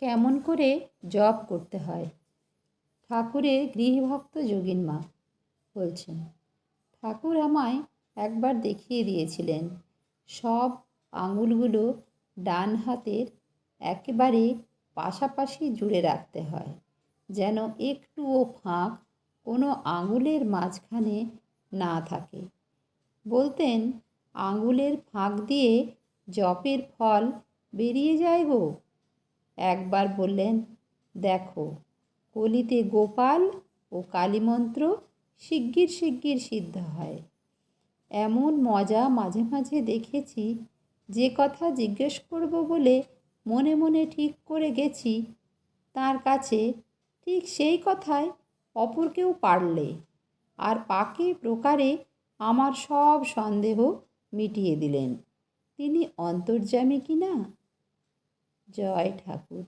কেমন করে জপ করতে হয়। ঠাকুরের গৃহভক্ত যোগিন মা বলছেন, ঠাকুর আমায় একবার দেখিয়ে দিয়েছিলেন সব আঙুলগুলো ডান হাতের একেবারে পাশাপাশি জুড়ে রাখতে হয়, যেন একটুও ফাঁক কোনো আঙুলের মাঝখানে না থাকে। বলতেন, আঙুলের ফাঁক দিয়ে জপের ফল বেরিয়ে যায় গো। একবার বললেন, দেখো, কলিতে গোপাল ও কালীমন্ত্র শিগগির শিগগির সিদ্ধ হয়। এমন মজা মাঝে মাঝে দেখেছি, যে কথা জিজ্ঞেস করব বলে মনে মনে ঠিক করে গেছি, তার কাছে ঠিক সেই কথাই অপর কেউ পারলে আর পাকে প্রকারে আমার সব সন্দেহ মিটিয়ে দিলেন। তিনি অন্তর্যামী কি না? জয় ঠাকুর।